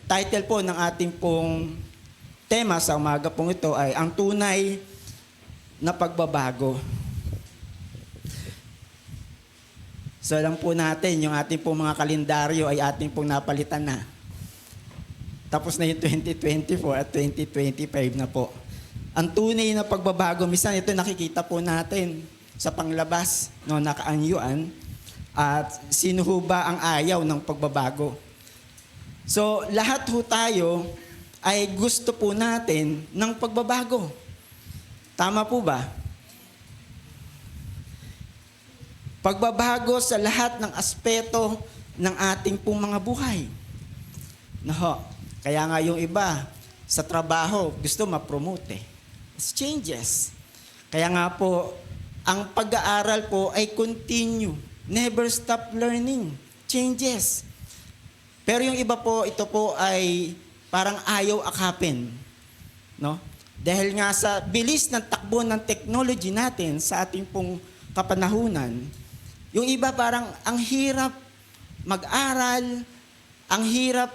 title po ng ating pong tema sa umaga pong ito ay ang tunay na pagbabago. So alam po natin, yung ating pong mga kalendaryo ay ating pong napalitan na. Tapos na yung 2024 at 2025 na po. Ang tunay na pagbabago, minsan ito nakikita po natin sa panglabas, no, nakaanyuan, at sino ho ba ang ayaw ng pagbabago. So lahat ho tayo ay gusto po natin ng pagbabago. Tama po ba? Pagbabago sa lahat ng aspeto ng ating pong mga buhay. Naho, kaya nga yung iba sa trabaho gusto ma-promote eh. It's changes. Kaya nga po, ang pag-aaral po ay continue. Never stop learning. Changes. Pero yung iba po, ito po ay parang ayaw akapin. No? Dahil nga sa bilis ng takbo ng technology natin sa ating pong kapanahunan, yung iba parang ang hirap mag-aral, ang hirap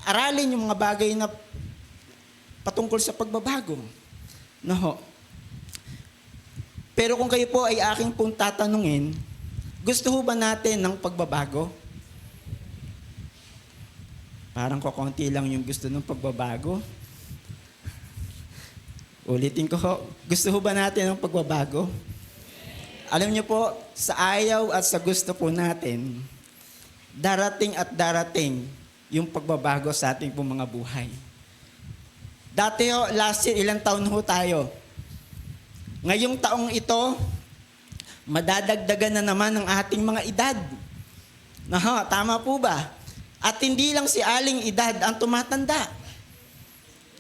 aralin yung mga bagay na patungkol sa pagbabago. No. Pero kung kayo po ay aking pong tatanungin, gusto ho ba natin ng pagbabago? Parang kukunti lang yung gusto ng pagbabago. Ulitin ko ho, gusto ho ba natin ng pagbabago? Alam niyo po, sa ayaw at sa gusto po natin, darating at darating yung pagbabago sa ating pong mga buhay. Dati ho, last year, ilang taon ho tayo? Ngayong taong ito, madadagdagan na naman ang ating mga edad. Naho, tama po ba? At hindi lang si aling edad ang tumatanda.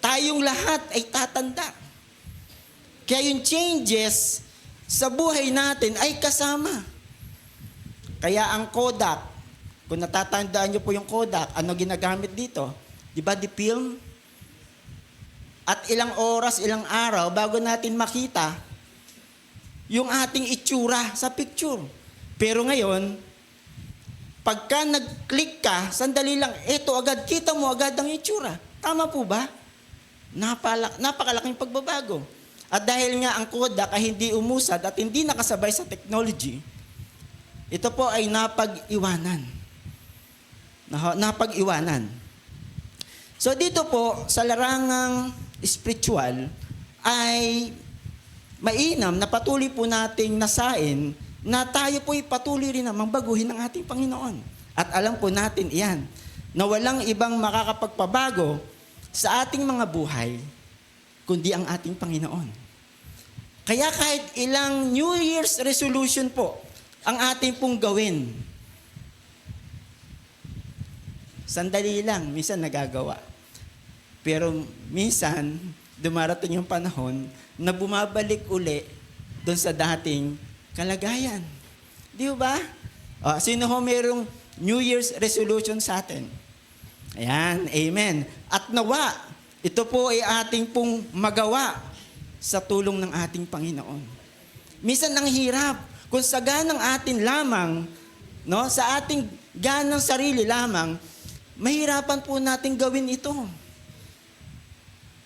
Tayong lahat ay tatanda. Kaya yung changes sa buhay natin ay kasama. Kaya ang Kodak, kung natatandaan niyo po yung Kodak, ano ginagamit dito? Di ba, di film? At ilang oras, ilang araw, bago natin makita yung ating itsura sa picture. Pero ngayon, pagka nag-click ka, sandali lang, eto agad, kita mo agad ang itsura. Tama po ba? Napakalaking pagbabago. At dahil nga ang Kodak ay hindi umusad at hindi nakasabay sa technology, ito po ay napag-iwanan. Napag-iwanan. So dito po, sa larangang spiritual, ay mainam na patuloy po nating nasain na tayo po'y patuloy rin namang baguhin ng ating Panginoon. At alam po natin iyan, na walang ibang makakapagpabago sa ating mga buhay, kundi ang ating Panginoon. Kaya kahit ilang New Year's resolution po ang ating pong gawin, sandali lang, minsan nagagawa. Pero minsan, dumarating yung panahon na bumabalik uli doon sa dating kalagayan. Di ba? Sino ho mayroong New Year's resolution sa atin? Ayan, amen. At nawa, ito po ay ating pong magawa sa tulong ng ating Panginoon. Minsan ang hirap, kung sa ganang atin lamang, no, sa ating ganang sarili lamang, mahirapan po natin gawin ito.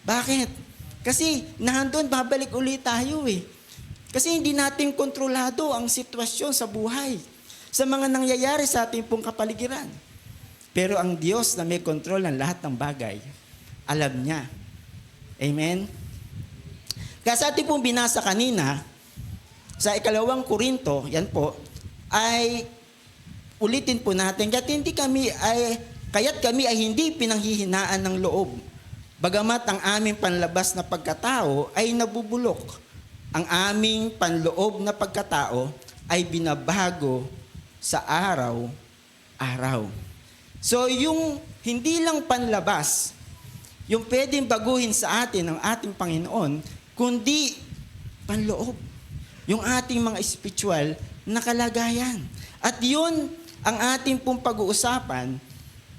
Bakit? Kasi nahandun, babalik ulit tayo eh. Kasi hindi natin kontrolado ang sitwasyon sa buhay, sa mga nangyayari sa ating pong kapaligiran. Pero ang Diyos na may kontrol ng lahat ng bagay, alam niya. Amen? Kaya sa ating pong binasa kanina, sa 2 Korinto, yan po, ay ulitin po natin, kaya't kami ay hindi pinanghihinaan ng loob. Bagamat ang aming panlabas na pagkatao ay nabubulok, ang aming panloob na pagkatao ay binabago sa araw-araw. So yung hindi lang panlabas, yung pwedeng baguhin sa atin ng ating Panginoon, kundi panloob. Yung ating mga spiritual na kalagayan. At yun ang ating pong pag-uusapan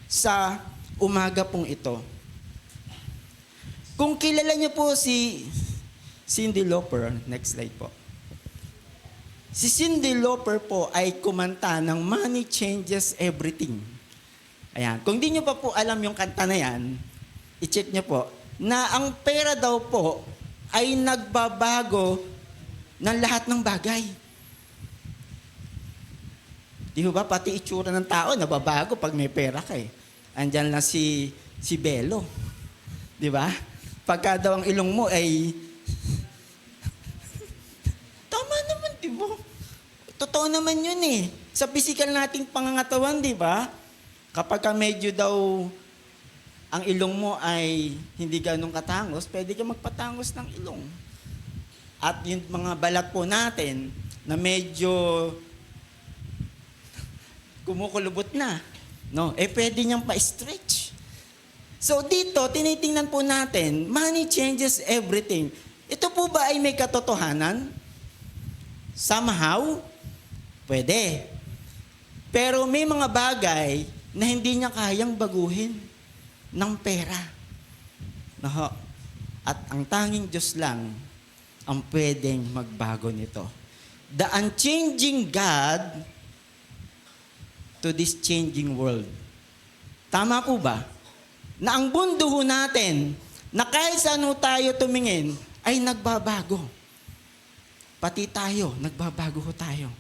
sa umaga pong ito. Kung kilala niyo po si Cyndi Lauper, next slide po. Si Cyndi Lauper po ay kumanta ng Money Changes Everything. Ayan. Kung di nyo pa po alam yung kanta na yan, i-check nyo po, na ang pera daw po ay nagbabago ng lahat ng bagay. Di ba? Pati itsura ng tao nababago pag may pera ka eh. Andyan lang si Belo. Di ba? Pagka daw ang ilong mo ay... Tama naman, di ba? Totoo naman yun eh. Sa physical nating pangangatawan, di ba? Kapag ka medyo daw ang ilong mo ay hindi ganong katangos, pwede ka magpatangos ng ilong. At yung mga balat po natin na medyo kumukulubot na, no? Pwede niyang pa-stretch. So dito, tinitingnan po natin, money changes everything. Ito po ba ay may katotohanan? Somehow, pwede. Pero may mga bagay na hindi niya kayang baguhin ng pera. Naho. At ang tanging Diyos lang ang pwedeng magbago nito. The unchanging God to this changing world. Tama po ba? Na ang mundo ho natin, na kahit saan ho tayo tumingin, ay nagbabago. Pati tayo, nagbabago ho tayo.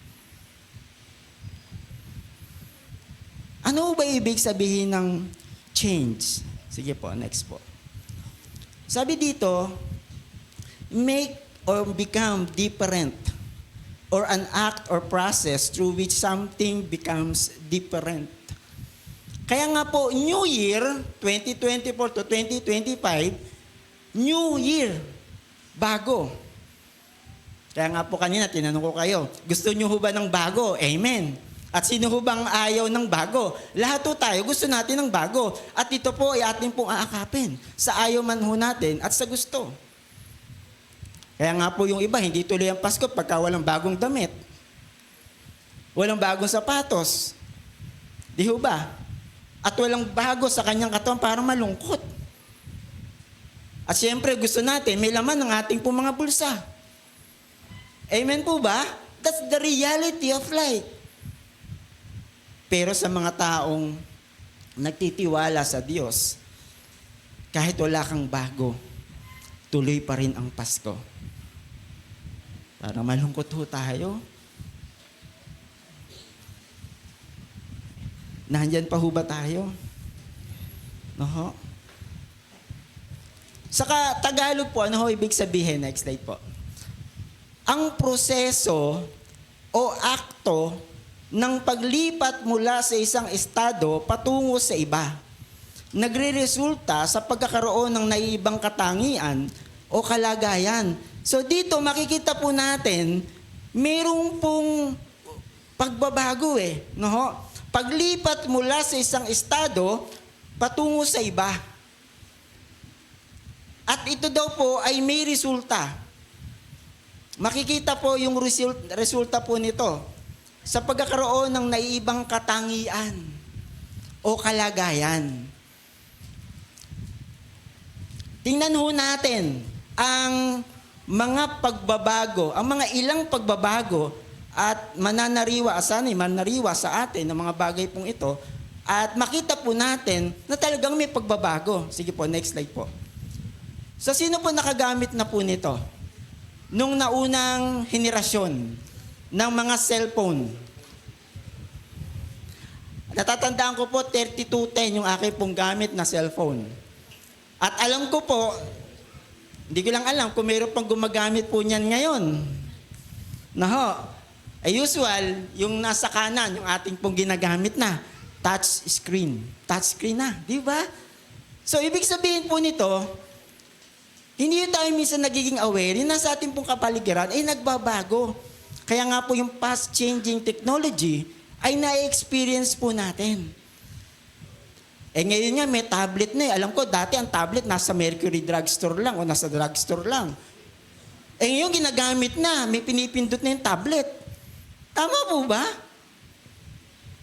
Ano ba ibig sabihin ng change? Sige po, next po. Sabi dito, make or become different or an act or process through which something becomes different. Kaya nga po, New Year, 2024 to 2025, New Year, bago. Kaya nga po kanina, tinanong ko kayo, gusto nyo ho ba ng bago? Amen. At sino ho bang ayaw ng bago? Lahat ho tayo, gusto natin ng bago. At ito po ay ating pong aakapin. Sa ayaw man ho natin at sa gusto. Kaya nga po yung iba, hindi tuloy ang Pasko pagka walang bagong damit. Walang bagong sapatos. Di ho ba? At walang bago sa kanyang katawan para malungkot. At siyempre gusto natin, may laman ng ating pong mga bulsa. Amen po ba? That's the reality of life. Pero sa mga taong nagtitiwala sa Diyos, kahit wala kang bago, tuloy pa rin ang Pasko. Para malungkot ho tayo. Nandyan pa ho ba tayo? No? Saka Tagalog po, ano ho ibig sabihin? Next slide po. Ang proseso o akto ng paglipat mula sa isang estado patungo sa iba, nagre-resulta sa pagkakaroon ng naiibang katangian o kalagayan. So dito makikita po natin, mayroong pong pagbabago no? Paglipat mula sa isang estado patungo sa iba. At ito daw po ay may resulta. Makikita po yung resulta po nito sa pagkakaroon ng naiibang katangian o kalagayan. Tingnan ho natin ang mga pagbabago, ang mga ilang pagbabago at mananariwa sa atin ng mga bagay pong ito at makita po natin na talagang may pagbabago. Sige po, next slide po. So sino po nakagamit na po nito? Nung naunang henerasyon ng mga cellphone. Natatandaan ko po, 3210 yung aking pong gamit na cellphone. At alam ko po, hindi ko lang alam kung mayroon pang gumagamit po niyan ngayon. Usual, yung nasa kanan, yung ating pong ginagamit na, touch screen. Touch screen na, di ba? So, ibig sabihin po nito, hindi tayo minsan nagiging aware, yung nasa ating pong kapaligiran ay nagbabago. Kaya nga po yung fast-changing technology ay na-experience po natin. Ngayon nga may tablet na Alam ko, dati ang tablet nasa Mercury Drugstore lang o nasa drugstore lang. Ngayon ginagamit na, may pinipindot na yung tablet. Tama po ba?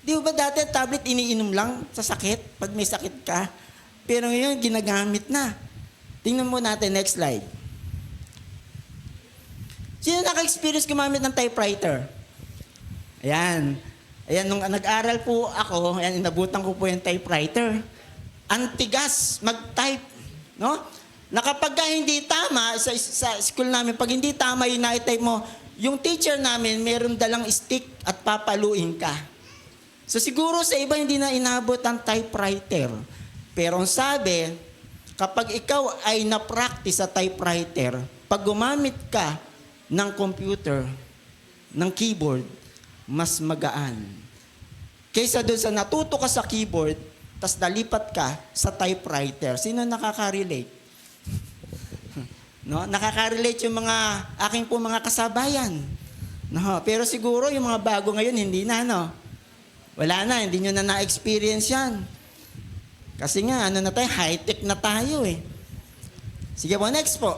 Di ba dati ang tablet iniinom lang sa sakit, pag may sakit ka? Pero ngayon ginagamit na. Tingnan mo natin, next slide. Sino naka-experience gumamit ng typewriter? Ayan. Ayan, nung nag-aral po ako, ayan, inabutan ko po yung typewriter. Antigas, mag-type. No? Na kapag hindi tama, sa school namin, pag hindi tama yung na-type mo, yung teacher namin, meron dalang stick at papaluin ka. So siguro sa iba hindi na inabot ang typewriter. Pero ang sabi, kapag ikaw ay na-practice sa typewriter, pag gumamit ka ng computer, ng keyboard, mas magaan. Kaysa doon sa natuto ka sa keyboard, tas nalipat ka sa typewriter. Sino nakaka-relate? No? Nakaka-relate yung mga aking po mga kasabayan. No? Pero siguro yung mga bago ngayon, hindi na, no? Wala na, hindi nyo na na-experience yan. Kasi nga, ano na tayo, high-tech na tayo eh. Sige po, next po.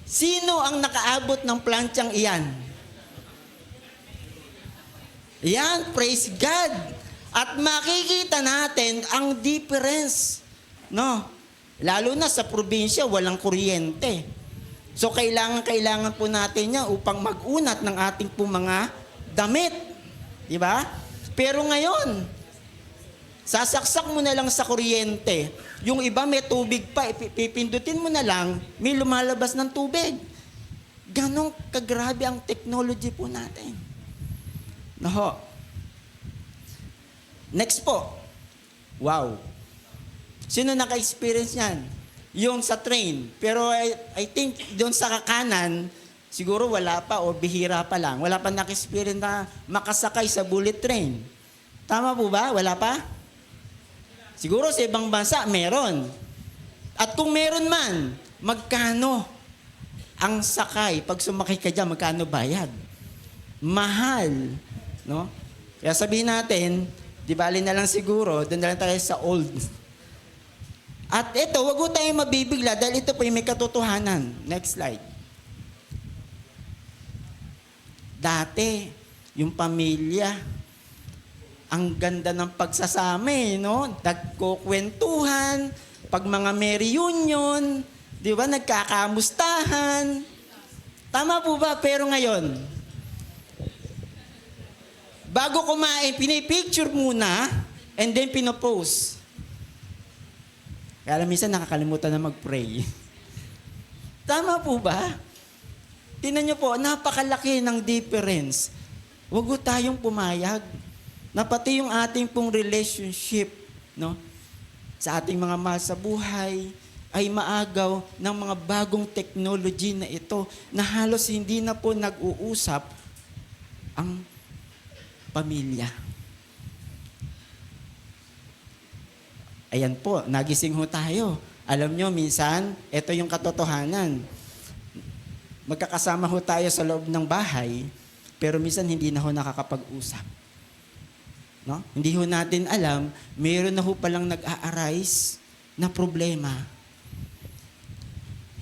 Sino ang nakaabot ng plantsyang iyan? Yan, praise God. At makikita natin ang difference. No? Lalo na sa probinsya, walang kuryente. So, kailangan po natin yan upang mag-unat ng ating po mga damit. Diba? Pero ngayon, sasaksak mo na lang sa kuryente. Yung iba may tubig pa, pipindutin mo na lang, may lumalabas ng tubig. Ganong kagrabe ang technology po natin. Naho. Next po. Wow. Sino naka-experience yan? Yung sa train. Pero I think doon sa kanan, siguro wala pa o bihira pa lang. Wala pa naka-experience na makasakay sa bullet train. Tama po ba? Wala pa? Siguro sa ibang bansa, meron. At kung meron man, magkano ang sakay? Pag sumakay ka dyan, magkano bayad? Mahal. No? Kaya sabihin natin, di bali na lang siguro, doon na lang tayo sa old. At ito, wag ko tayong mabibigla dahil ito po yung may katotohanan. Next slide. Dati, yung pamilya, ang ganda ng pagsasama eh, no? Nagkukwentuhan, pag mga may reunion, di ba, nagkakamustahan. Tama po ba? Pero ngayon, bago kumain, pinipicture muna, and then pinopost. Kaya minsan nakakalimutan na mag-pray. Tama po ba? Tingnan niyo po, napakalaki ng difference. Huwag tayong pumayag na pati yung ating pong relationship, no, sa ating mga mahal sa buhay ay maagaw ng mga bagong technology na ito na halos hindi na po nag-uusap ang pamilya. Ayan po, nagising ho tayo. Alam nyo, minsan, ito yung katotohanan. Magkakasama ho tayo sa loob ng bahay, pero minsan hindi na ho nakakapag-usap. No? Hindi ho natin alam, mayroon na ho palang nag-a-arise na problema.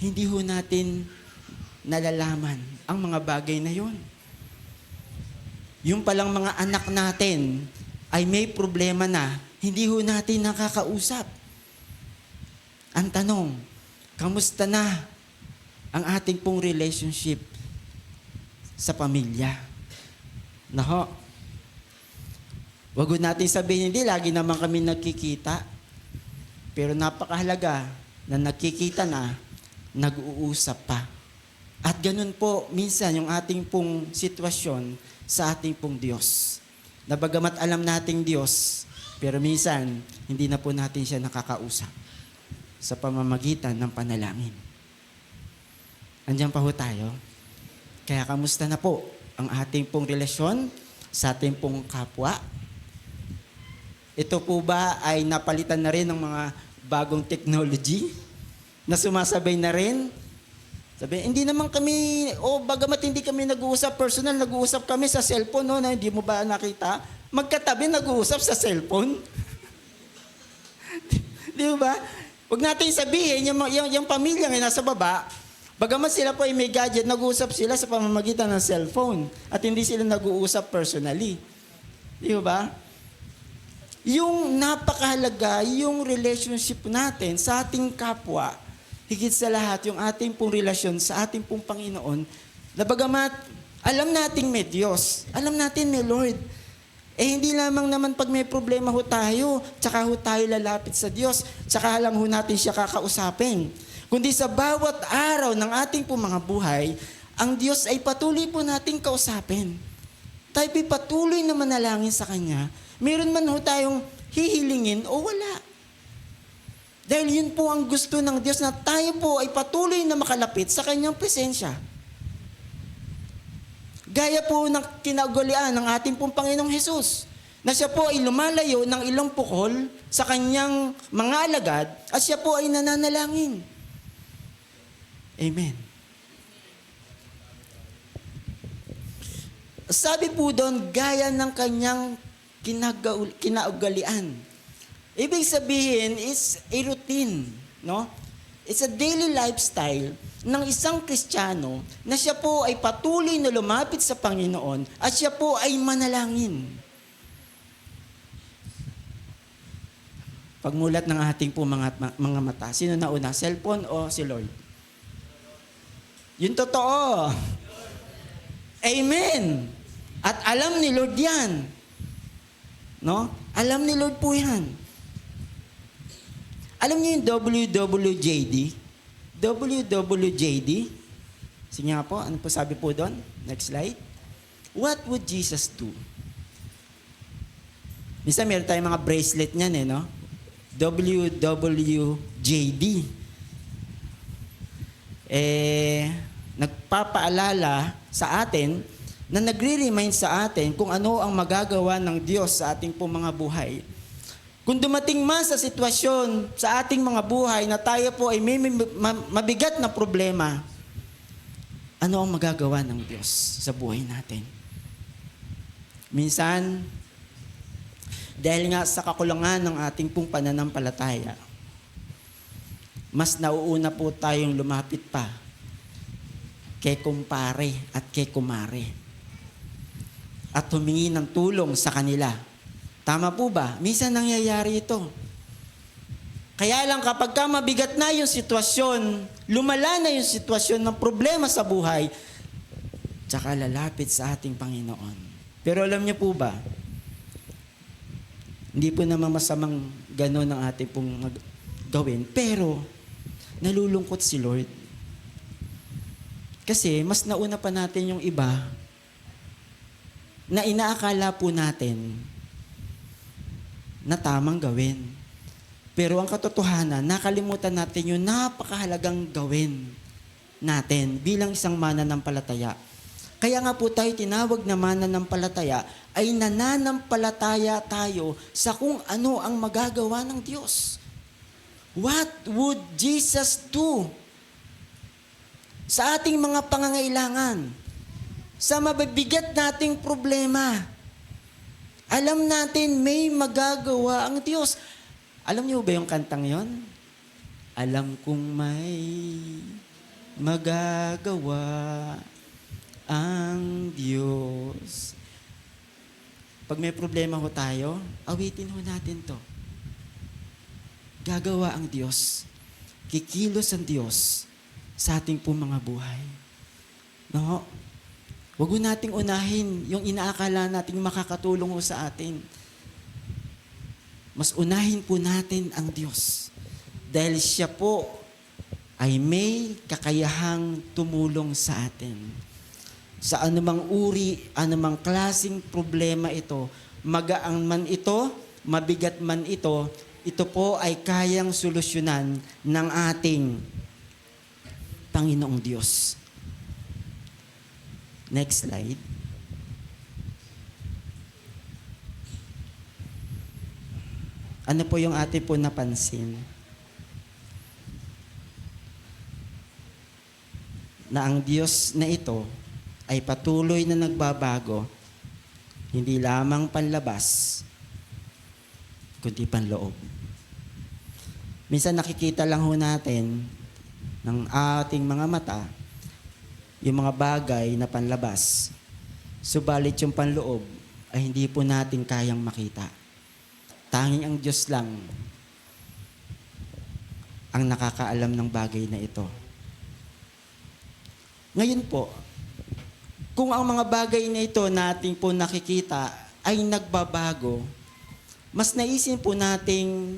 Hindi ho natin nalalaman ang mga bagay na yon. Yung palang mga anak natin ay may problema na, hindi ho natin nakakausap. Ang tanong, kamusta na ang ating pong relationship sa pamilya? Naho, wag natin sabihin, hindi, lagi naman kami nagkikita. Pero napakahalaga na nagkikita na, nag-uusap pa. At ganun po, minsan, yung ating pong sitwasyon sa ating pong Diyos. Na bagamat alam nating Diyos, pero minsan, hindi na po natin siya nakakausap sa pamamagitan ng panalangin. Andiyan pa ho tayo. Kaya kamusta na po ang ating pong relasyon sa ating pong kapwa? Ito po ba ay napalitan na rin ng mga bagong technology na sumasabay na rin? Sabi, hindi naman kami, bagamat hindi kami nag-uusap personal, nag-uusap kami sa cellphone, no, na hindi mo ba nakita? Magkatabi, nag-uusap sa cellphone. Di ba? Huwag natin sabihin, yung pamilya ngayon nasa baba, bagamat sila po ay may gadget, nag-uusap sila sa pamamagitan ng cellphone at hindi sila nag-uusap personally. Di ba? Yung napakahalaga, yung relationship natin sa ating kapwa, higit sa lahat, yung ating pong relasyon sa ating pong Panginoon, na bagamat Alam nating may Diyos. Alam natin may Lord. Hindi lamang naman pag may problema ho tayo, tsaka ho tayo lalapit sa Diyos, tsaka lang ho natin siya kakausapin. Kundi sa bawat araw ng ating po mga buhay, ang Diyos ay patuloy po nating kausapin. Tayo po'y patuloy na manalangin sa Kanya. Meron man ho tayong hihilingin o wala. Dahil yun po ang gusto ng Diyos na tayo po ay patuloy na makalapit sa Kanyang presensya. Gaya po ng kinagalian ng ating pong Panginoong Hesus, na siya po ay lumalayo ng ilang pukol sa Kanyang mga alagad at siya po ay nananalangin. Amen. Sabi po doon, gaya ng Kanyang kinaugalian. Ibig sabihin, is a routine, no? It's a daily lifestyle ng isang Kristiyano na siya po ay patuloy na lumapit sa Panginoon at siya po ay manalangin. Pagmulat ng ating po mga mata, sino na una? Cellphone o si Lord? Yun totoo. Amen. At alam ni Lord yan. No? Alam ni Lord po yan. Alam niyo yung WWJD? WWJD? Sige nga po, ano po sabi po doon? Next slide. What would Jesus do? Minsan meron tayong mga bracelet niyan no? WWJD. Nagpapaalala sa atin na nagre-remind sa atin kung ano ang magagawa ng Diyos sa ating pong mga buhay. Kung dumating man sa sitwasyon sa ating mga buhay na tayo po ay may mabigat na problema, ano ang magagawa ng Diyos sa buhay natin? Minsan, dahil nga sa kakulangan ng ating pong pananampalataya, mas nauuna po tayong lumapit pa kay kumpare at kay kumare at humingi ng tulong sa kanila. Tama po ba? Minsan nangyayari ito. Kaya lang kapag mabigat na yung sitwasyon, lumala na yung sitwasyon ng problema sa buhay, tsaka lalapit sa ating Panginoon. Pero alam niyo po ba, hindi po naman masamang gano'n ang ating pong gawin, pero nalulungkot si Lord. Kasi mas nauna pa natin yung iba na inaakala po natin na tamang gawin. Pero ang katotohanan, nakalimutan natin yung napakahalagang gawin natin bilang isang mananampalataya. Kaya nga po tayo tinawag na mananampalataya ay nananampalataya tayo sa kung ano ang magagawa ng Diyos. What would Jesus do sa ating mga pangangailangan? Sa mabibigat nating problema? Alam natin may magagawa ang Diyos. Alam niyo ba yung kantang yon? Alam kong may magagawa ang Diyos. Pag may problema ho tayo, awitin ho natin to. Gagawa ang Diyos. Kikilos ang Diyos sa ating pong mga buhay. No? Huwag ho nating unahin yung inaakala nating makakatulong ho sa atin. Mas unahin po natin ang Diyos. Dahil siya po ay may kakayahang tumulong sa atin. Sa anumang uri, anumang klaseng problema ito, magaan man ito, mabigat man ito po ay kayang solusyonan ng ating Panginoong Diyos. Next slide. Ano po yung ating po napansin? Na ang Diyos na ito ay patuloy na nagbabago, hindi lamang panlabas, kundi panloob. Minsan nakikita lang ho natin ng ating mga mata yung mga bagay na panlabas. Subalit yung panloob ay hindi po natin kayang makita. Tanging ang Diyos lang ang nakakaalam ng bagay na ito. Ngayon po, kung ang mga bagay na ito nating po nakikita ay nagbabago, mas naisin po nating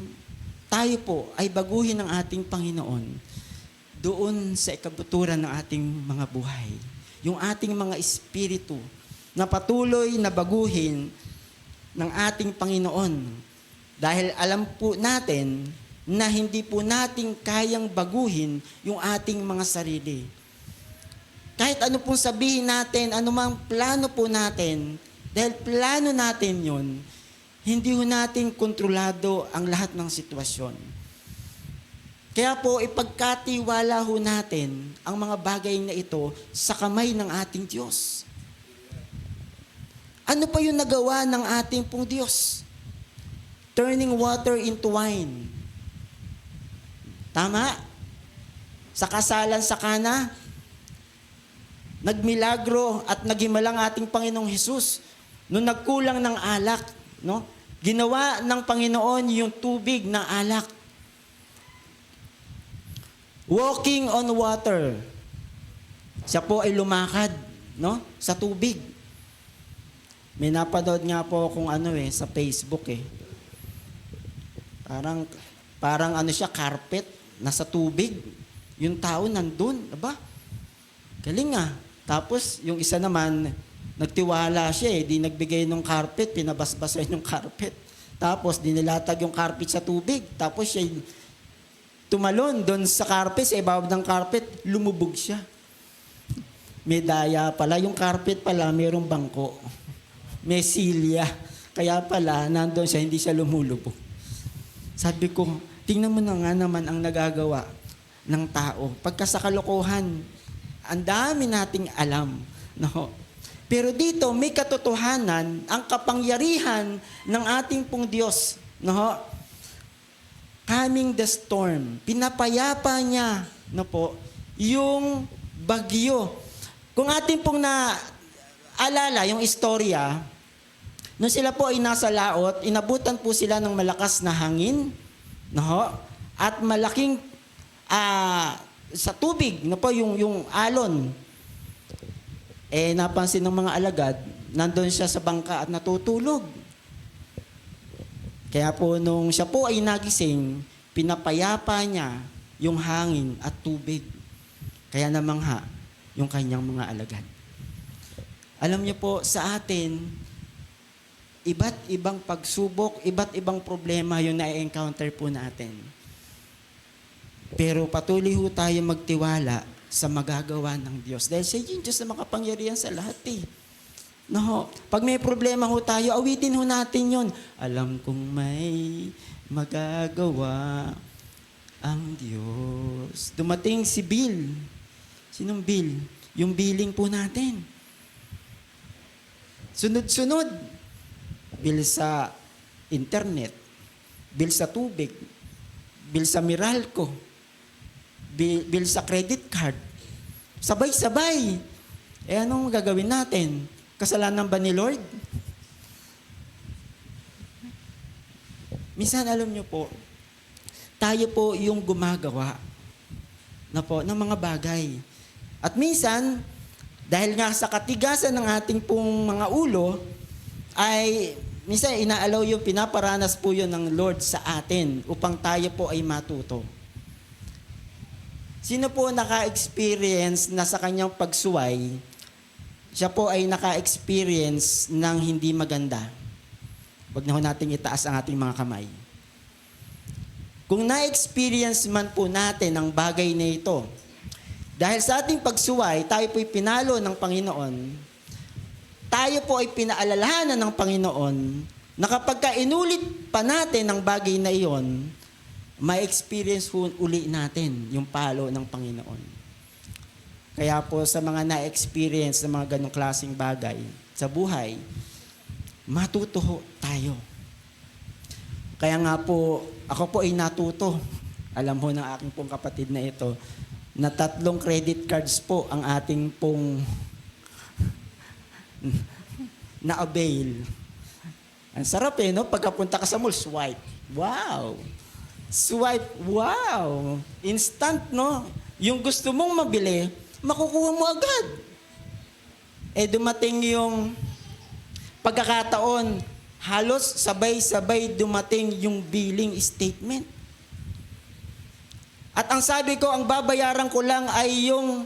tayo po ay baguhin ng ating Panginoon doon sa ikabuturan ng ating mga buhay. Yung ating mga espiritu na patuloy na baguhin ng ating Panginoon. Dahil alam po natin na hindi po natin kayang baguhin yung ating mga sarili. Kahit ano pong sabihin natin, anumang plano po natin, dahil plano natin yun, hindi ho natin kontrolado ang lahat ng sitwasyon. Kaya po, ipagkatiwala ho natin ang mga bagay na ito sa kamay ng ating Diyos. Ano pa yung nagawa ng ating pong Diyos? Turning water into wine. Tama? Sa kasalan sa Kana, nagmilagro at naghimalang ating Panginoong Hesus nung nagkulang ng alak, no? Ginawa ng Panginoon yung tubig na alak. Walking on water. Siya po ay lumakad, no? Sa tubig. May napanood nga po kung sa Facebook eh. Parang siya, carpet, nasa tubig. Yung tao nandun, aba? Galing nga. Tapos, yung isa naman, nagtiwala siya eh. Di nagbigay ng carpet, pinabasbasan yung carpet. Tapos, dinilatag yung carpet sa tubig. Tapos, siya tumalon doon sa carpet, sa ibabaw ng carpet, lumubog siya. May daya pala. Yung carpet pala, mayroong bangko. May silya. Kaya pala, nandun siya, hindi siya lumulubog. Sabi ko, tingnan mo na nga naman ang nagagawa ng tao. Pagka sa kalokohan, ang dami nating alam. No? Pero dito, may katotohanan, ang kapangyarihan ng ating pong Diyos. No? Calming the storm. Pinapayapa niya yung bagyo. Kung ating pong naalala yung istorya, nung sila po ay nasa laot, inabutan po sila ng malakas na hangin, at malaking sa tubig, yung alon. Napansin ng mga alagad, nandun siya sa bangka at natutulog. Kaya po nung siya po ay nagising, pinapayapa niya yung hangin at tubig. Kaya namangha yung kanyang mga alagad. Alam niyo po, sa atin, iba't ibang pagsubok, iba't ibang problema yung na-encounter po natin. Pero patuloy ho tayo magtiwala sa magagawa ng Diyos. Dahil siya yung Diyos na makapangyarihan sa lahat eh. No, pag may problema ho tayo, awitin ho natin yon. Alam kong may magagawa ang Diyos. Dumating si Bill. Sinong Bill? Yung billing po natin. Sunod-sunod. Bill sa internet. Bill sa tubig. Bill sa Meralco. Bill sa credit card. Sabay-sabay. Anong gagawin natin? Kasalanan ba ni Lord? Minsan alam nyo po, tayo po yung gumagawa ng mga bagay. At minsan, dahil nga sa katigasan ng ating pong mga ulo, ay minsan inaalaw yung pinaparanas po yun ng Lord sa atin upang tayo po ay matuto. Sino po naka-experience na sa kanyang pagsuway, siya po ay naka-experience ng hindi maganda? Huwag na ho natin itaas ang ating mga kamay. Kung na-experience man po natin ang bagay na ito, dahil sa ating pagsuway, tayo po'y pinalo ng Panginoon, tayo po ay pinaalalahanan ng Panginoon na kapag inulit pa natin ang bagay na iyon, may experience po uli natin yung palo ng Panginoon. Kaya po sa mga na-experience ng mga ganong klaseng bagay sa buhay, matuto tayo. Kaya nga po, ako po ay natuto. Alam ho ng aking pong kapatid na ito, na 3 credit cards po ang ating pong na-avail. Ang sarap no? Pagkapunta ka sa mall, swipe. Wow! Swipe, wow! Instant, no? Yung gusto mong mabili, makukuha mo agad. dumating yung pagkakataon, halos sabay-sabay dumating yung billing statement. At ang sabi ko, ang babayaran ko lang ay yung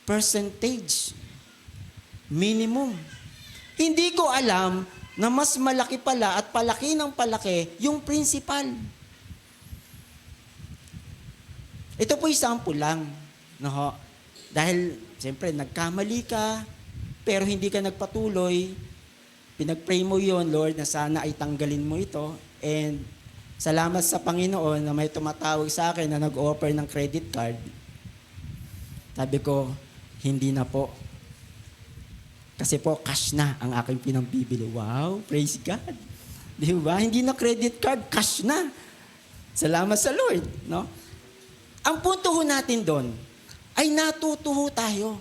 percentage. Minimum. Hindi ko alam na mas malaki pala at palaki ng palaki yung principal. Ito po sample lang. No? Dahil, siyempre, nagkamali ka, pero hindi ka nagpatuloy. Pinag-pray mo yon, Lord, na sana ay tanggalin mo ito. And salamat sa Panginoon na may tumatawag sa akin na nag-offer ng credit card. Sabi ko, hindi na po. Kasi po, cash na ang aking pinambibili. Wow, praise God. Di ba? Hindi na credit card, cash na. Salamat sa Lord. No? Ang punto ho natin doon, ay natuto ho tayo.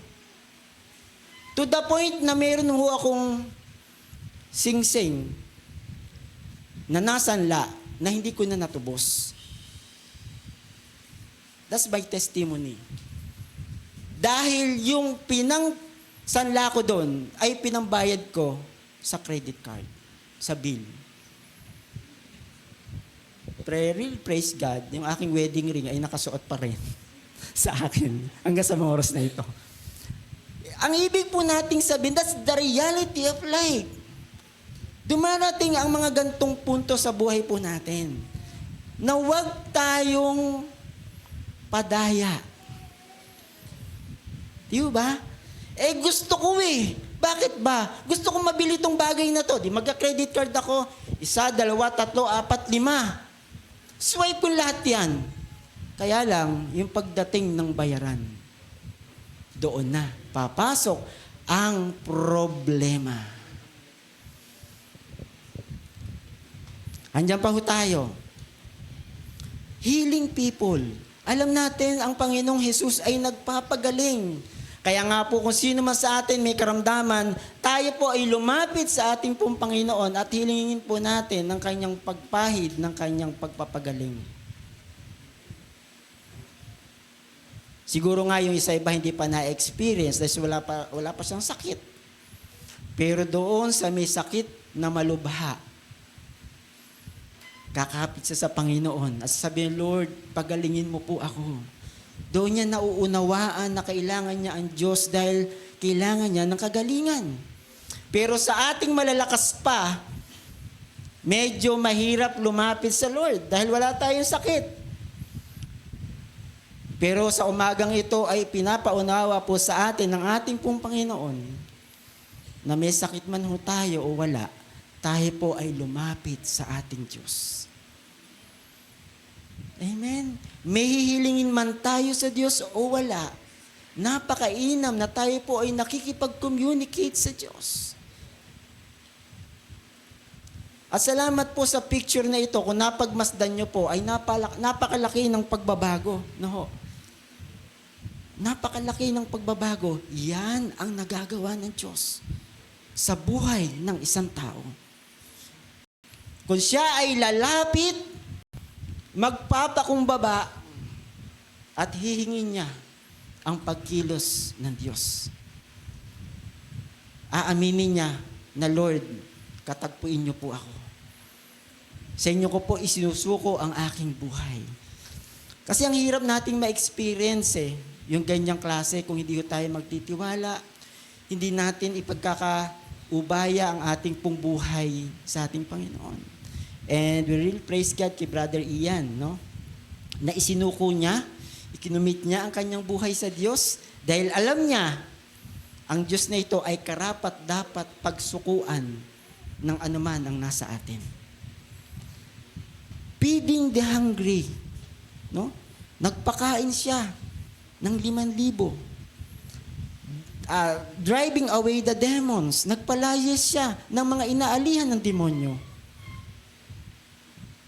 To the point na meron ho akong sing-sing na nasanla na hindi ko na natubos. That's by testimony. Dahil yung sanla ko doon ay pinambayad ko sa credit card, sa bill. Praise God, yung aking wedding ring ay nakasuot pa rin sa akin hanggang sa mga oras na ito. Ang ibig po nating sabihin, that's the reality of life. Dumarating ang mga gantong punto sa buhay po natin na huwag tayong padaya. Di ba? Gusto ko Bakit ba? Gusto ko mabili itong bagay na to. Di magka-credit card ako. 1, 2, 3, 4, 5. Swipe ko lahat yan. Kaya lang, yung pagdating ng bayaran, doon na papasok ang problema. Andiyan pa ho tayo. Healing people. Alam natin, ang Panginoong Jesus ay nagpapagaling. Kaya nga po kung sino man sa atin may karamdaman, tayo po ay lumapit sa ating pong Panginoon at hilingin po natin ng kanyang pagpahid, ng kanyang pagpapagaling. Siguro nga yung isa iba hindi pa na-experience dahil wala pa siyang sakit. Pero doon sa may sakit na malubha, kakapit siya sa Panginoon at sabihin, Lord, pagalingin mo po ako. Doon niya nauunawaan na kailangan niya ang Diyos dahil kailangan niya ng kagalingan. Pero sa ating malalakas pa, medyo mahirap lumapit sa Lord dahil wala tayong sakit. Pero sa umagang ito ay pinapaunawa po sa atin ng ating pong Panginoon na may sakit man ho tayo o wala, tayo po ay lumapit sa ating Diyos. Amen. May hihilingin man tayo sa Diyos o wala, napakainam na tayo po ay nakikipag-communicate sa Diyos. At salamat po sa picture na ito, kung napagmasdan nyo po, ay napakalaki ng pagbabago. No? Napakalaki ng pagbabago. Yan ang nagagawa ng Diyos sa buhay ng isang tao. Kung siya ay lalapit, magpapakumbaba at hihingin niya ang pagkilos ng Diyos. Aaminin niya na, Lord, katagpuin niyo po ako. Sa inyo ko po isinusuko ang aking buhay. Kasi ang hirap nating ma-experience yung ganyang klase kung hindi tayo magtitiwala, hindi natin ipagkakaubaya ang ating pong buhay sa ating Panginoon. And we really praise God kay Brother Ian, no? Na isinuko niya, ikinumit niya ang kanyang buhay sa Diyos dahil alam niya, ang Diyos na ito ay karapat dapat pagsukuan ng anuman ang nasa atin. Feeding the hungry, no? Nagpakain siya ng 5,000. Driving away the demons, nagpalayas siya ng mga inaalihan ng demonyo.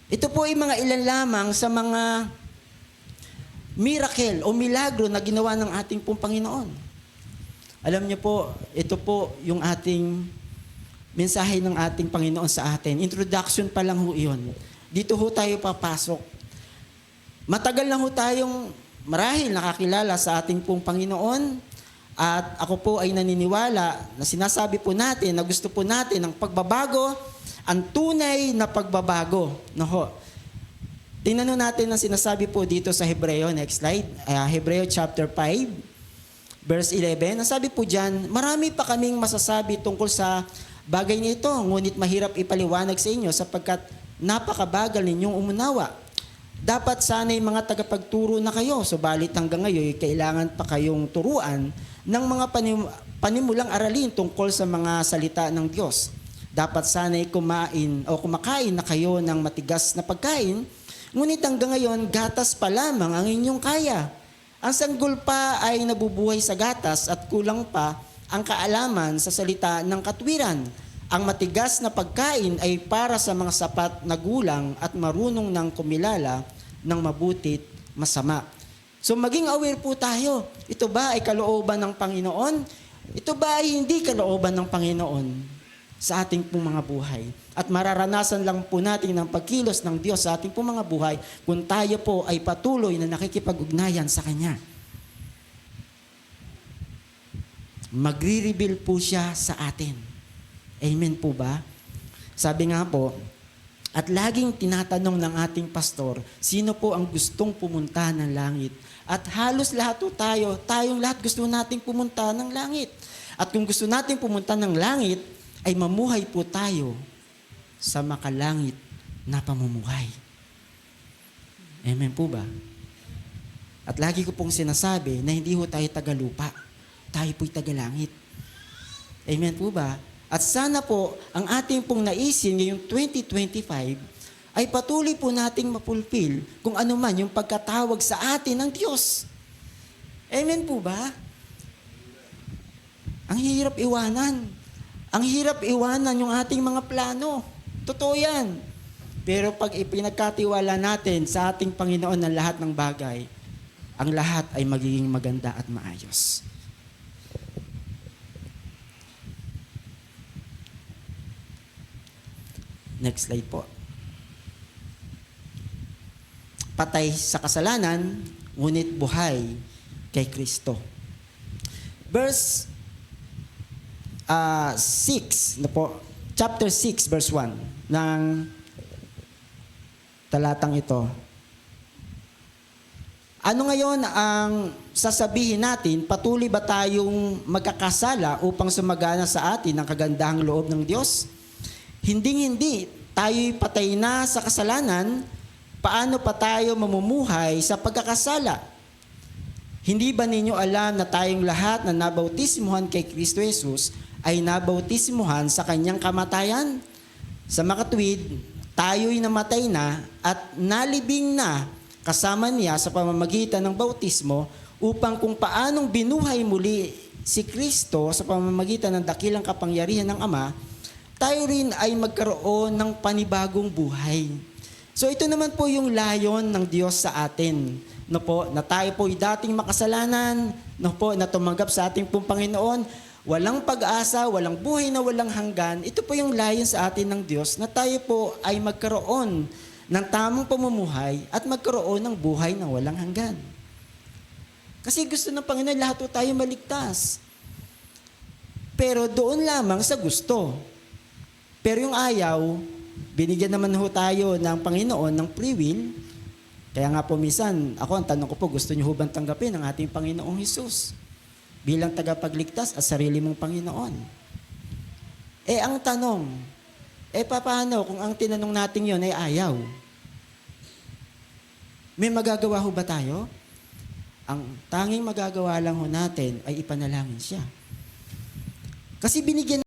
Ito po ay mga ilan lamang sa mga miracle o milagro na ginawa ng ating pong Panginoon. Alam niyo po, ito po yung ating mensahe ng ating Panginoon sa atin. Introduction pa lang ho iyon. Dito ho tayo papasok. Matagal na ho tayong marahil nakakilala sa ating pong Panginoon At ako po ay naniniwala na sinasabi po natin na gusto po natin ng pagbabago, ang tunay na pagbabago. No ho. Tingnan natin ang sinasabi po dito sa Hebreo. Next slide. Hebreo chapter 5, verse 11. Ang sabi po dyan, marami pa kaming masasabi tungkol sa bagay nito, ngunit mahirap ipaliwanag sa inyo sapagkat napakabagal ninyong umunawa. Dapat sana'y mga tagapagturo na kayo, subalit hanggang ngayon, kailangan pa kayong turuan ng mga panimulang aralin tungkol sa mga salita ng Diyos. Dapat sana'y kumakain na kayo ng matigas na pagkain, ngunit hanggang ngayon, gatas pa lamang ang inyong kaya. Ang sanggol pa ay nabubuhay sa gatas at kulang pa ang kaalaman sa salita ng katwiran. Ang matigas na pagkain ay para sa mga sapat na gulang at marunong ng kumilala ng mabutit masama. So maging aware po tayo. Ito ba ay kalooban ng Panginoon? Ito ba ay hindi kalooban ng Panginoon sa ating pong mga buhay? At mararanasan lang po natin ng pagkilos ng Diyos sa ating pong mga buhay kung tayo po ay patuloy na nakikipag-ugnayan sa Kanya. Magre-reveal po siya sa atin. Amen po ba? Sabi nga po, at laging tinatanong ng ating pastor, sino po ang gustong pumunta ng langit? At halos lahat po tayong lahat gusto nating pumunta ng langit. At kung gusto nating pumunta ng langit, ay mamuhay po tayo sa makalangit na pamumuhay. Amen po ba? At lagi ko pong sinasabi na hindi ho tayo tagalupa. Tayo po'y tagalangit. Amen po ba? At sana po, ang ating pong naisin ngayong 2025 ay patuloy po nating mapulfill kung ano man yung pagkatawag sa atin ng Diyos. Amen po ba? Ang hirap iwanan. Ang hirap iwanan yung ating mga plano. Totoo yan. Pero pag ipinagkatiwala natin sa ating Panginoon ng lahat ng bagay, ang lahat ay magiging maganda at maayos. Next slide po. Patay sa kasalanan, ngunit buhay kay Kristo. Verse 6, chapter 6, verse 1 ng talatang ito. Ano ngayon ang sasabihin natin? Patuloy ba tayong magkakasala upang sumagana sa atin ang kagandahang loob ng Diyos? Hinding-hindi. Tayo'y patay na sa kasalanan. Paano pa tayo mamumuhay sa pagkakasala? Hindi ba ninyo alam na tayong lahat na nabautismuhan kay Kristo Jesus ay nabautismuhan sa kanyang kamatayan? Sa makatwid, tayo'y namatay na at nalibing na kasama niya sa pamamagitan ng bautismo upang kung paanong binuhay muli si Kristo sa pamamagitan ng dakilang kapangyarihan ng Ama, tayo rin ay magkaroon ng panibagong buhay. So ito naman po yung layon ng Diyos sa atin. No po, na tayo po dating makasalanan, no po, na tumanggap sa ating pong Panginoon, walang pag-asa, walang buhay na walang hanggan. Ito po yung layon sa atin ng Diyos na tayo po ay magkaroon ng tamang pamumuhay at magkaroon ng buhay na walang hanggan. Kasi gusto ng Panginoon lahat po tayo maligtas. Pero doon lamang sa gusto. Pero yung ayaw, binigyan naman ho tayo ng Panginoon ng free will. Kaya nga po minsan, ang tanong ko po, gusto niyo ho bang tanggapin ang ating Panginoong Hesus bilang tagapagligtas at sarili mong Panginoon? Ang tanong, paano kung ang tinanong natin yon ay ayaw? May magagawa ho ba tayo? Ang tanging magagawa lang ho natin ay ipanalangin siya. Kasi binigyan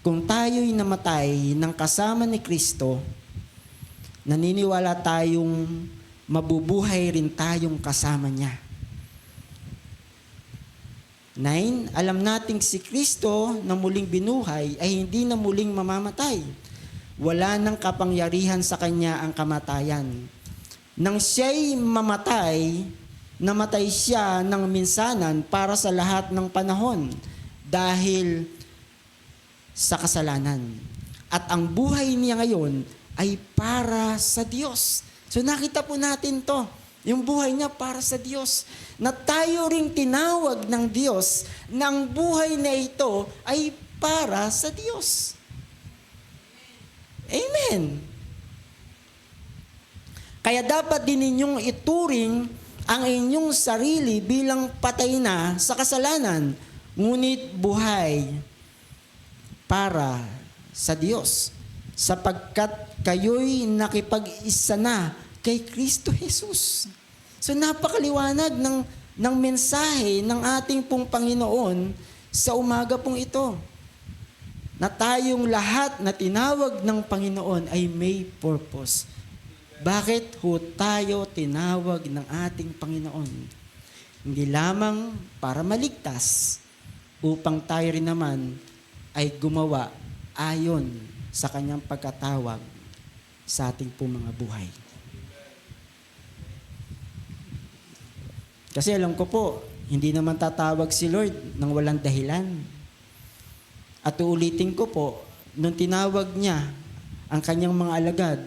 Kung tayo'y namatay ng kasama ni Kristo, naniniwala tayong mabubuhay rin tayong kasama niya. 9, alam nating si Kristo na muling binuhay ay hindi na muling mamamatay. Wala nang kapangyarihan sa kanya ang kamatayan. Nang siya'y mamatay, namatay siya ng minsanan para sa lahat ng panahon dahil sa kasalanan. At ang buhay niya ngayon ay para sa Diyos. So nakita po natin to, yung buhay niya para sa Diyos. Na tayo ring tinawag ng Diyos na ang buhay na ito ay para sa Diyos. Amen. Kaya dapat din ninyong ituring ang inyong sarili bilang patay na sa kasalanan, ngunit buhay para sa Diyos, sapagkat kayo'y nakipag-isa na kay Kristo Jesus. So napakaliwanag ng mensahe ng ating pong Panginoon sa umaga pong ito, na tayong lahat na tinawag ng Panginoon ay may purpose. Bakit ho tayo tinawag ng ating Panginoon? Hindi lamang para maligtas, upang tayo rin naman ay gumawa ayon sa kanyang pagkatawag sa ating pong mga buhay. Kasi alam ko po, hindi naman tatawag si Lord ng walang dahilan. At uulitin ko po, nung tinawag niya ang kanyang mga alagad,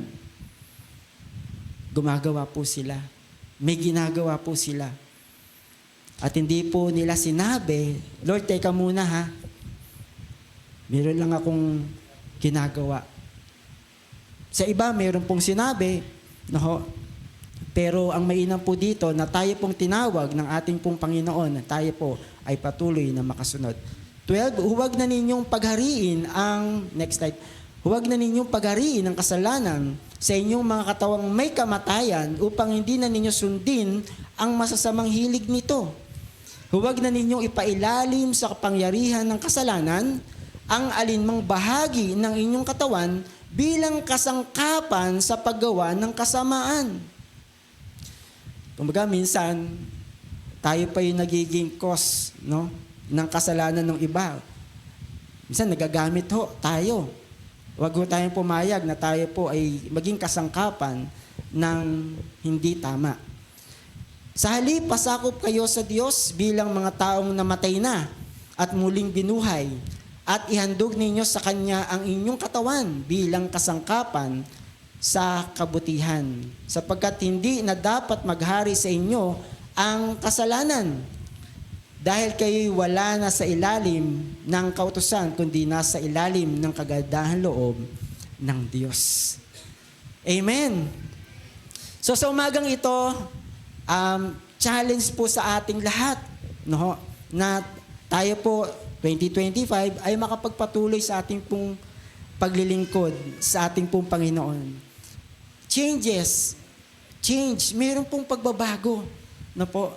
gumagawa po sila. May ginagawa po sila. At hindi po nila sinabi, Lord, teka muna ha. Meron lang akong ginagawa. Sa iba, meron pong sinabi, no, pero ang mainam po dito na tayo pong tinawag ng ating pong Panginoon, na tayo po ay patuloy na makasunod. 12, huwag na ninyong paghariin ang, next slide, huwag na ninyong paghariin ang kasalanan sa inyong mga katawang may kamatayan upang hindi na ninyo sundin ang masasamang hilig nito. Huwag na ninyong ipailalim sa kapangyarihan ng kasalanan ang alinmang bahagi ng inyong katawan bilang kasangkapan sa paggawa ng kasamaan. Kumbaga, minsan, tayo pa yung nagiging cause, no, ng kasalanan ng iba. Minsan, nagagamit ho tayo. Huwag ho tayong pumayag na tayo po ay maging kasangkapan ng hindi tama. Sa halip, pasakop kayo sa Diyos bilang mga taong namatay na at muling binuhay, at ihandog ninyo sa Kanya ang inyong katawan bilang kasangkapan sa kabutihan, sapagkat hindi na dapat maghari sa inyo ang kasalanan, dahil kayo'y wala na sa ilalim ng kautusan, kundi nasa ilalim ng kagandahan loob ng Diyos. Amen. So sa umagang ito, challenge po sa ating lahat, no, na tayo po 2025 ay makapagpatuloy sa ating pong paglilingkod sa ating pong Panginoon. Change, mayroon pong pagbabago, na po.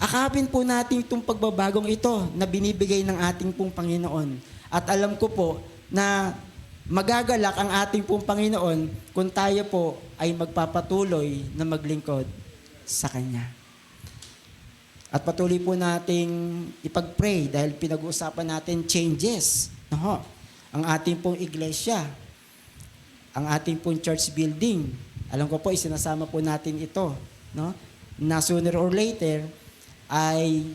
Akapin po natin itong pagbabagong ito na binibigay ng ating pong Panginoon. At alam ko po na magagalak ang ating pong Panginoon kung tayo po ay magpapatuloy na maglingkod sa Kanya. At patuloy po nating ipag-pray dahil pinag-uusapan natin changes. No? Ang ating pong iglesia, ang ating pong church building. Alam ko po, isinasama po natin ito. No? Na sooner or later, ay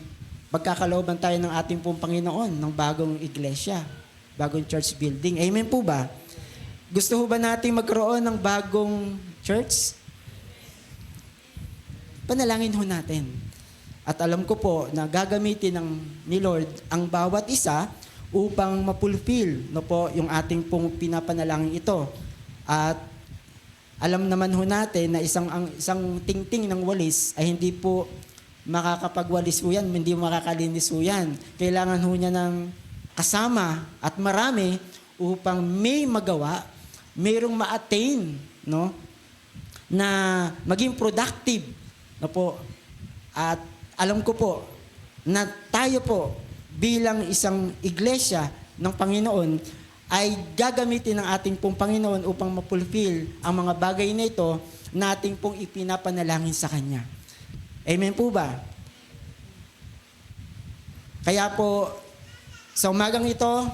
magkakalooban tayo ng ating pong Panginoon ng bagong iglesia, bagong church building. Amen po ba? Gusto ho ba natin magkaroon ng bagong church? Panalangin ho natin. At alam ko po na gagamitin ni Lord ang bawat isa upang mapulfill, no po, yung ating pong pinapanalangin ito. At alam naman ho natin na isang tingting ng walis ay hindi po makakapagwalis po yan, hindi makakalinis po yan. Kailangan ho niya ng kasama at marami upang may magawa, mayroong ma-attain, no, na maging productive, no po. At alam ko po na tayo po bilang isang iglesia ng Panginoon ay gagamitin ng ating pong Panginoon upang mapulfill ang mga bagay na ito na ating pong ipinapanalangin sa Kanya. Amen po ba? Kaya po, sa umagang ito,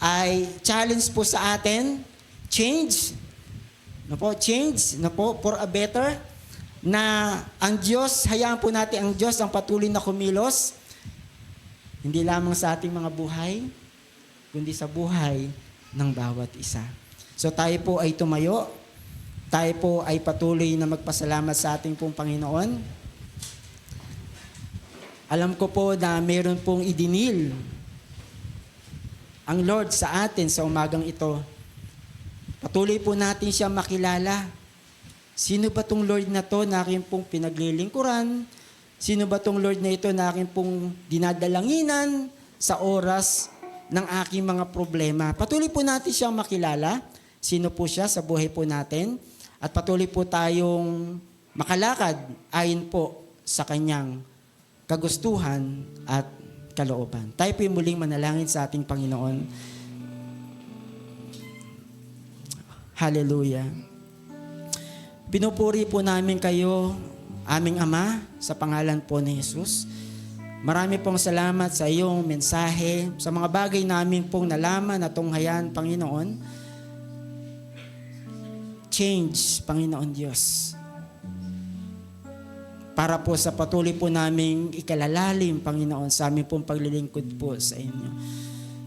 ay challenge po sa atin, change, for a better, na ang Diyos, hayaan po natin ang Diyos ang patuloy na kumilos, hindi lamang sa ating mga buhay, kundi sa buhay ng bawat isa. So tayo po ay tumayo, tayo po ay patuloy na magpasalamat sa ating pong Panginoon. Alam ko po na meron pong idinil ang Lord sa atin sa umagang ito. Patuloy po natin siya makilala. Sino ba tong Lord na to na aking pong pinaglilingkuran? Sino ba tong Lord na ito na aking pong dinadalanginan sa oras ng aking mga problema? Patuloy po natin siyang makilala. Sino po siya sa buhay po natin? At patuloy po tayong makalakad ayon po sa kanyang kagustuhan at kalooban. Tayo po yung muling manalangin sa ating Panginoon. Hallelujah. Pinupuri po namin kayo, aming Ama, sa pangalan po ni Jesus. Marami pong salamat sa iyong mensahe, sa mga bagay namin pong nalaman at tunghayan, Panginoon. Change, Panginoon Diyos. Para po sa patuloy po naming ikalalalim, Panginoon, sa aming pong paglilingkod po sa inyo.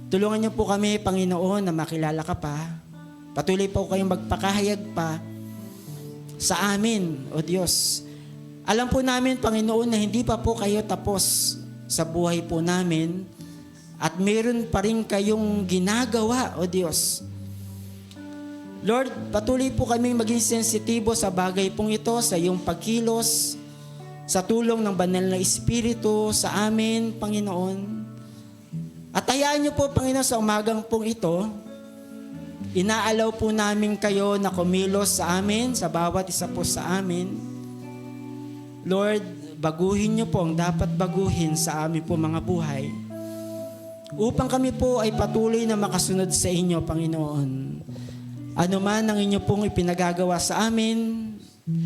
Tulungan niyo po kami, Panginoon, na makilala ka pa. Patuloy po kayong magpakahayag pa sa amin, O Diyos. Alam po namin, Panginoon, na hindi pa po kayo tapos sa buhay po namin at meron pa rin kayong ginagawa, O Diyos. Lord, patuloy po kaming maging sensitibo sa bagay pong ito, sa iyong pagkilos, sa tulong ng banal na Espiritu sa amin, Panginoon. At hayaan niyo po, Panginoon, sa umagang pong ito, inaalaw po namin kayo na kumilos sa amin, sa bawat isa po sa amin. Lord, baguhin niyo po ang dapat baguhin sa amin po mga buhay. Upang kami po ay patuloy na makasunod sa inyo, Panginoon. Ano man ang inyo pong ipinagagawa sa amin,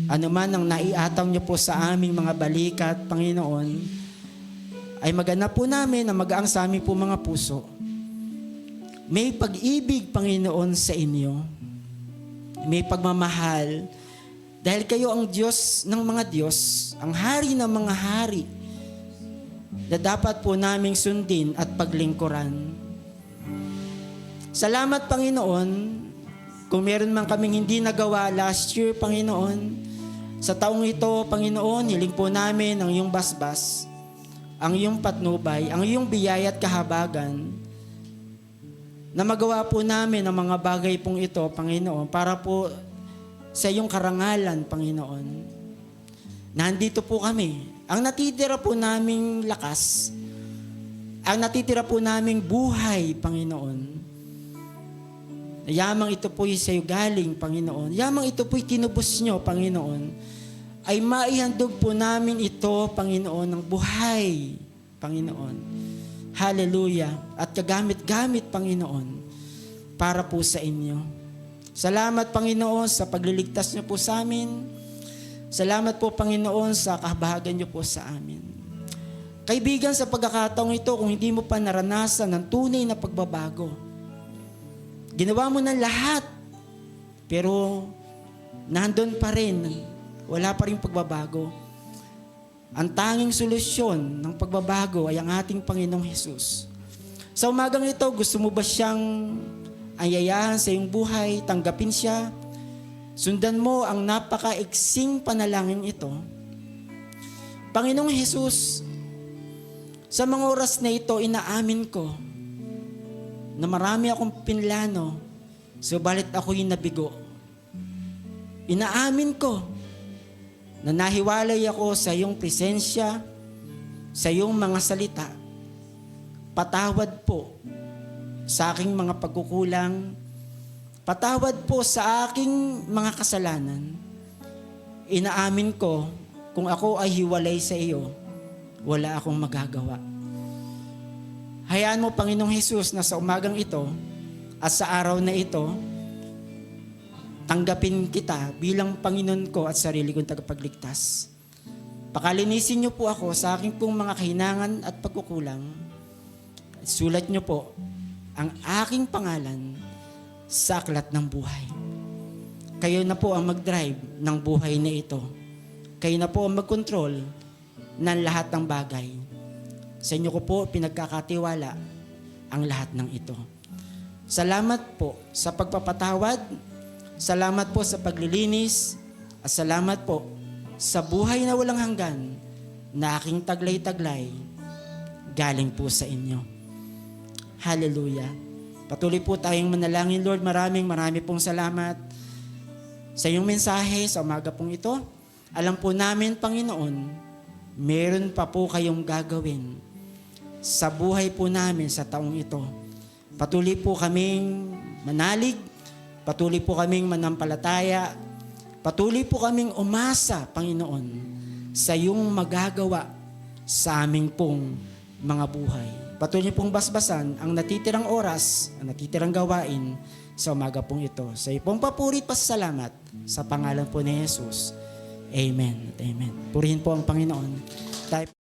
ano man ang naiataw niyo po sa aming mga balikat, Panginoon, ay maganap po namin na magaang sa aming po mga puso. May pag-ibig, Panginoon, sa inyo. May pagmamahal. Dahil kayo ang Diyos ng mga Diyos, ang hari ng mga hari, na dapat po naming sundin at paglingkuran. Salamat, Panginoon, kung meron man kaming hindi nagawa last year, Panginoon, sa taong ito, Panginoon, hiling po namin ang iyong basbas, ang iyong patnubay, ang iyong biyaya at kahabagan, na magawa po namin ang mga bagay pong ito, Panginoon, para po sa iyong karangalan, Panginoon. Nandito po kami. Ang natitira po naming lakas, ang natitira po naming buhay, Panginoon, yamang ito po'y sa iyo galing, Panginoon. Yamang ito po'y tinubos nyo, Panginoon. Ay maihandog po namin ito, Panginoon, ng buhay, Panginoon. Hallelujah. At kagamit-gamit, Panginoon, para po sa inyo. Salamat, Panginoon, sa pagliligtas niyo po sa amin. Salamat po, Panginoon, sa kahabagan niyo po sa amin. Kaibigan, sa pagkakataong ito, kung hindi mo pa naranasan ng tunay na pagbabago, ginawa mo na lahat, pero nandun pa rin, wala pa rin pagbabago. Ang tanging solusyon ng pagbabago ay ang ating Panginoong Hesus. Sa umagang ito, gusto mo ba siyang ayayahan sa iyong buhay, tanggapin siya? Sundan mo ang napakaiksing panalangin ito. Panginoong Hesus, sa mga oras na ito, inaamin ko na marami akong pinlano, subalit ako'y nabigo. Inaamin ko na nahiwalay ako sa iyong presensya, sa iyong mga salita. Patawad po sa aking mga pagkukulang. Patawad po sa aking mga kasalanan. Inaamin ko, kung ako ay hiwalay sa iyo, wala akong magagawa. Hayaan mo, Panginoong Hesus, na sa umagang ito, At sa araw na ito, tanggapin kita bilang Panginoon ko at sarili kong tagapagligtas. Pakalinisin niyo po ako sa aking pong mga kahinangan at pagkukulang. Sulat niyo po ang aking pangalan sa aklat ng buhay. Kayo na po ang mag-drive ng buhay na ito. Kayo na po ang mag-control ng lahat ng bagay. Sa inyo ko po pinagkakatiwala ang lahat ng ito. Salamat po sa pagpapatawad. Salamat po sa paglilinis. At salamat po sa buhay na walang hanggan na aking taglay-taglay galing po sa inyo. Hallelujah. Patuloy po tayong manalangin, Lord. Maraming pong salamat sa iyong mensahe sa umaga pong ito. Alam po namin, Panginoon, meron pa po kayong gagawin sa buhay po namin sa taong ito. Patuloy po kaming manalig, patuloy po kaming manampalataya, patuloy po kaming umasa, Panginoon, sa iyong magagawa sa aming pong mga buhay. Patuloy pong basbasan ang natitirang oras, ang natitirang gawain sa umaga pong ito. Sa iyong papuri at pasasalamat sa pangalan po ni Jesus. Amen. Amen. Purihin po ang Panginoon. Tayo